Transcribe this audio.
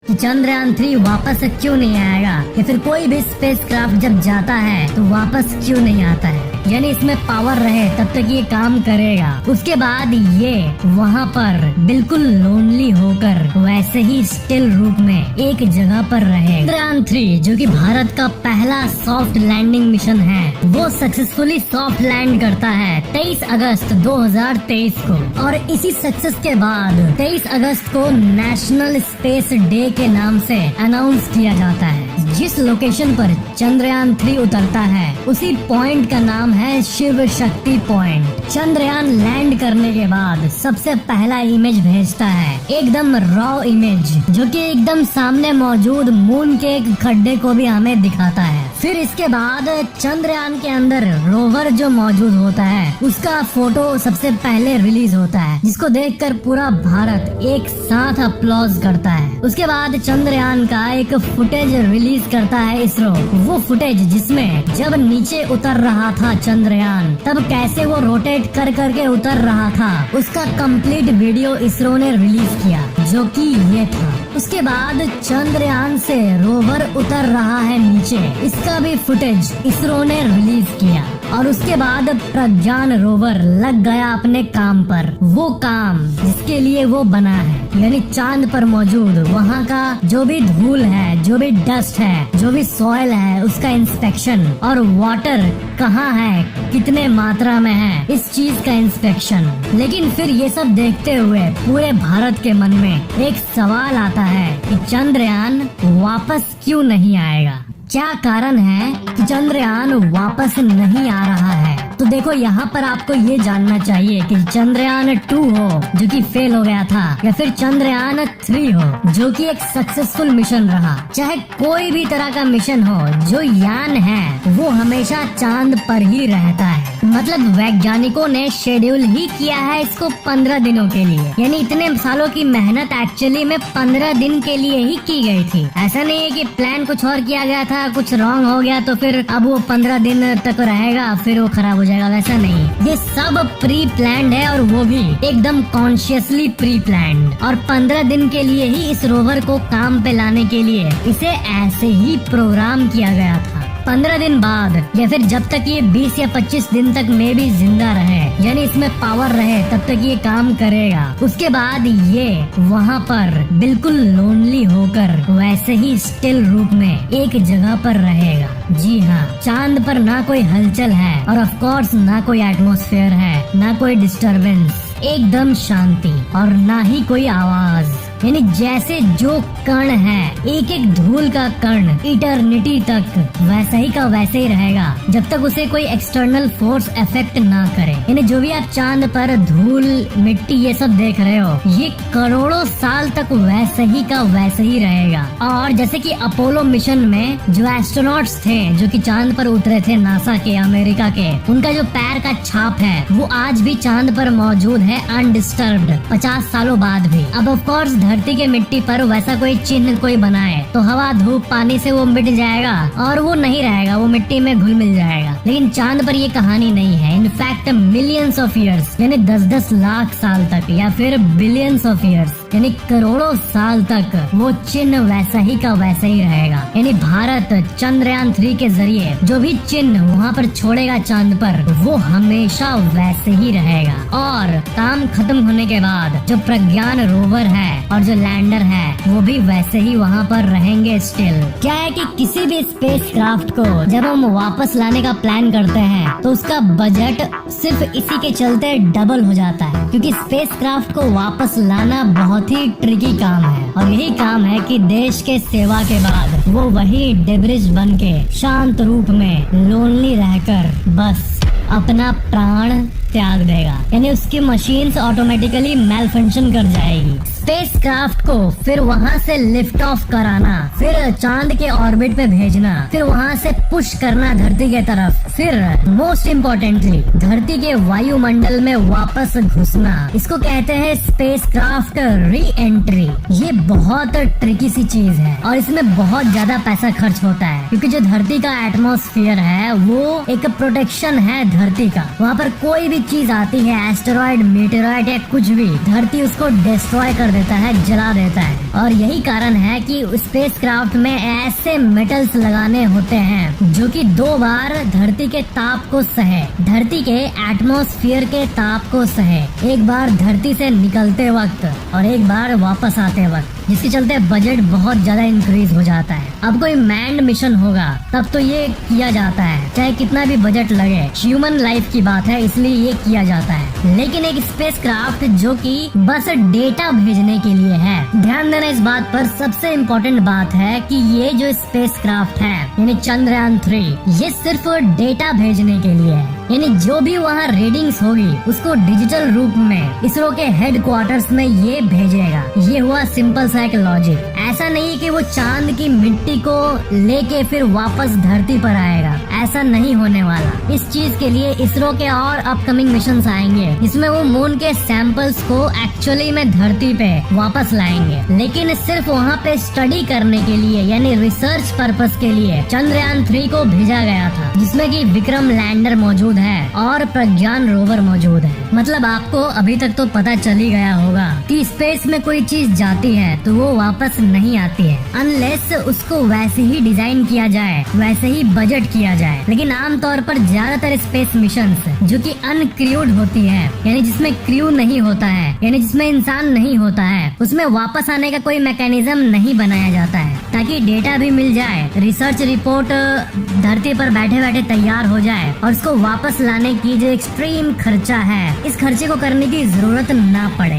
कि चंद्रयान 3 वापस क्यों नहीं आएगा, या फिर कोई भी स्पेसक्राफ्ट जब जाता है तो वापस क्यों नहीं आता है। यानी इसमें पावर रहे तब तक ये काम करेगा, उसके बाद ये वहाँ पर बिल्कुल लोनली होकर वैसे ही स्टिल रूप में एक जगह पर रहेगा। चंद्रयान 3 जो कि भारत का पहला सॉफ्ट लैंडिंग मिशन है, वो सक्सेसफुली सॉफ्ट लैंड करता है 23 अगस्त 2023 को। और इसी सक्सेस के बाद 23 अगस्त को नेशनल स्पेस डे के नाम से अनाउंस किया जाता है। जिस लोकेशन पर चंद्रयान 3 उतरता है उसी पॉइंट का नाम है शिव शक्ति पॉइंट। चंद्रयान लैंड करने के बाद सबसे पहला इमेज भेजता है, एकदम रॉ इमेज, जो कि एकदम सामने मौजूद मून के एक खड्डे को भी हमें दिखाता है। फिर इसके बाद चंद्रयान के अंदर रोवर जो मौजूद होता है उसका फोटो सबसे पहले रिलीज होता है, जिसको देखकर पूरा भारत एक साथ अप्लॉज करता है। उसके बाद चंद्रयान का एक फुटेज रिलीज करता है इसरो। वो फुटेज जिसमें जब नीचे उतर रहा था चंद्रयान, तब कैसे वो रोटेट कर करके उतर रहा था, उसका कंप्लीट वीडियो इसरो ने रिलीज किया, जो कि ये था। उसके बाद चंद्रयान से रोवर उतर रहा है नीचे, इसका भी फुटेज इसरो ने रिलीज किया। और उसके बाद प्रज्ञान रोवर लग गया अपने काम पर, वो काम जिसके लिए वो बना है, यानी चांद पर मौजूद वहाँ का जो भी धूल है, जो भी डस्ट है, जो भी सॉइल है, उसका इंस्पेक्शन, और वाटर कहाँ है, कितने मात्रा में है, इस चीज का इंस्पेक्शन। लेकिन फिर ये सब देखते हुए पूरे भारत के मन में एक सवाल आता है कि चंद्रयान वापस क्यों नहीं आएगा। क्या कारण है कि चंद्रयान वापस नहीं आ रहा है। तो देखो, यहाँ पर आपको ये जानना चाहिए कि चंद्रयान 2 हो जो कि फेल हो गया था, या फिर चंद्रयान 3 हो जो कि एक सक्सेसफुल मिशन रहा। चाहे कोई भी तरह का मिशन हो, जो यान है वो हमेशा चांद पर ही रहता है। मतलब वैज्ञानिकों ने शेड्यूल ही किया है इसको 15 दिनों के लिए, यानी इतने सालों की मेहनत एक्चुअली में 15 दिन के लिए ही की गई थी। ऐसा नहीं है कि प्लान कुछ और किया गया था, कुछ रॉन्ग हो गया तो फिर अब वो 15 दिन तक रहेगा फिर वो खराब हो जाएगा, वैसा नहीं। ये सब प्री प्लान्ड है, और वो भी एकदम कॉन्शियसली प्री प्लान्ड। और 15 दिन के लिए ही इस रोवर को काम पे लाने के लिए इसे ऐसे ही प्रोग्राम किया गया था। 15 दिन बाद या फिर जब तक ये 20 या 25 दिन तक में भी जिंदा रहे, यानी इसमें पावर रहे, तब तक ये काम करेगा। उसके बाद ये वहाँ पर बिल्कुल लोनली होकर वैसे ही स्टिल रूप में एक जगह पर रहेगा। जी हाँ, चांद पर ना कोई हलचल है, और ऑफ कोर्स ना कोई एटमॉस्फेयर है, ना कोई डिस्टरबेंस, एकदम शांति, और ना ही कोई आवाज। यानी जैसे जो कण है, एक एक धूल का कण इटर्निटी तक वैसा ही का वैसे ही रहेगा, जब तक उसे कोई एक्सटर्नल फोर्स इफेक्ट ना करे। यानी जो भी आप चांद पर धूल, मिट्टी ये सब देख रहे हो, ये करोड़ों साल तक वैसे ही का वैसे ही रहेगा। और जैसे कि अपोलो मिशन में जो एस्ट्रोनॉट्स थे जो कि चांद पर उतरे थे, नासा के, अमेरिका के, उनका जो पैर का छाप है वो आज भी चांद पर मौजूद है अनडिस्टर्ब्ड 50 सालों बाद भी। अब ऑफ कोर्स धरती के मिट्टी पर वैसा कोई चिन्ह कोई बनाए तो हवा, धूप, पानी से वो मिट जाएगा और वो नहीं रहेगा, वो मिट्टी में घुल मिल जाएगा। लेकिन चांद पर ये कहानी नहीं है। इनफैक्ट मिलियंस ऑफ ईयर्स यानी 10-10 लाख साल तक, या फिर बिलियंस ऑफ ईयर्स यानी करोड़ों साल तक वो चिन्ह वैसा ही का वैसा ही रहेगा। यानी भारत चंद्रयान 3 के जरिए जो भी चिन्ह वहाँ पर छोड़ेगा चांद पर, वो हमेशा वैसे ही रहेगा। और काम खत्म होने के बाद जो प्रज्ञान रोवर है और जो लैंडर है वो भी वैसे ही वहाँ पर रहेंगे स्टिल। क्या है कि किसी भी स्पेस क्राफ्ट को जब हम वापस लाने का प्लान करते हैं तो उसका बजट सिर्फ इसी के चलते डबल हो जाता है, क्योंकि स्पेस क्राफ्ट को वापस लाना बहुत ही ट्रिकी काम है। और यही काम है कि देश के सेवा के बाद वो वही डेब्रिज बन के शांत रूप में लोनली रहकर बस अपना प्राण त्याग देगा। यानी उसकी मशीन्स ऑटोमेटिकली मेलफंक्शन कर जाएगी। स्पेस क्राफ्ट को फिर वहाँ से लिफ्ट ऑफ कराना, फिर चांद के ऑर्बिट पे भेजना, फिर वहाँ से पुश करना धरती के तरफ, फिर मोस्ट इम्पोर्टेंटली धरती के वायुमंडल में वापस घुसना, इसको कहते हैं स्पेस क्राफ्ट री एंट्री। ये बहुत ट्रिकी सी चीज है और इसमें बहुत ज्यादा पैसा खर्च होता है, क्योंकि जो धरती का एटमॉस्फेयर है वो एक प्रोटेक्शन है धरती का। वहाँ पर कोई भी चीज आती है, एस्टेरॉइड, मीटेरॉइड या कुछ भी, धरती उसको डिस्ट्रॉय कर देता है, जला देता है। और यही कारण है कि स्पेसक्राफ्ट में ऐसे मेटल्स लगाने होते हैं जो कि 2 बार धरती के ताप को सहे, धरती के एटमॉस्फेयर के ताप को सहे, एक बार धरती से निकलते वक्त और एक बार वापस आते वक्त, जिसके चलते बजट बहुत ज्यादा इंक्रीज हो जाता है। अब कोई मैंड मिशन होगा तब तो ये किया जाता है, चाहे कितना भी बजट लगे। ह्यूमन लाइफ की बात है, इसलिए ये किया जाता है। लेकिन एक स्पेसक्राफ्ट जो कि बस डेटा भेजने के लिए है, ध्यान देना इस बात पर। सबसे इम्पोर्टेंट बात है कि ये जो स्पेसक्राफ्ट है यानी चंद्रयान 3, ये सिर्फ डेटा भेजने के लिए है। यानी जो भी वहाँ रीडिंग्स होगी उसको डिजिटल रूप में इसरो के हेडक्वार्टर्स में ये भेजेगा। ये हुआ सिंपल सा एक लॉजिक। ऐसा नहीं कि वो चांद की मिट्टी को लेके फिर वापस धरती पर आएगा, ऐसा नहीं होने वाला। इस चीज के लिए इसरो के और अपकमिंग मिशंस आएंगे जिसमें वो मून के सैंपल्स को एक्चुअली में धरती पे वापस लाएंगे। लेकिन सिर्फ वहाँ पे स्टडी करने के लिए यानी रिसर्च पर्पस के लिए चंद्रयान 3 को भेजा गया था, जिसमें कि विक्रम लैंडर मौजूद है और प्रज्ञान रोवर मौजूद है। मतलब आपको अभी तक तो पता चल ही गया होगा कि स्पेस में कोई चीज जाती है तो वो वापस नहीं आती है अनलेस उसको वैसे ही डिजाइन किया जाए, वैसे ही बजट किया जाए। लेकिन आमतौर पर ज्यादातर स्पेस मिशंस जो कि अनक्रूड होती है, यानी जिसमें क्रू नहीं होता है, यानी जिसमें इंसान नहीं होता है, उसमें वापस आने का कोई मैकेनिज्म नहीं बनाया जाता है ताकि डेटा भी मिल जाए, रिसर्च रिपोर्ट धरती पर बैठे बैठे तैयार हो जाए और उसको वापस लाने की जो एक्सट्रीम खर्चा है, इस खर्चे को करने की जरूरत ना पड़े।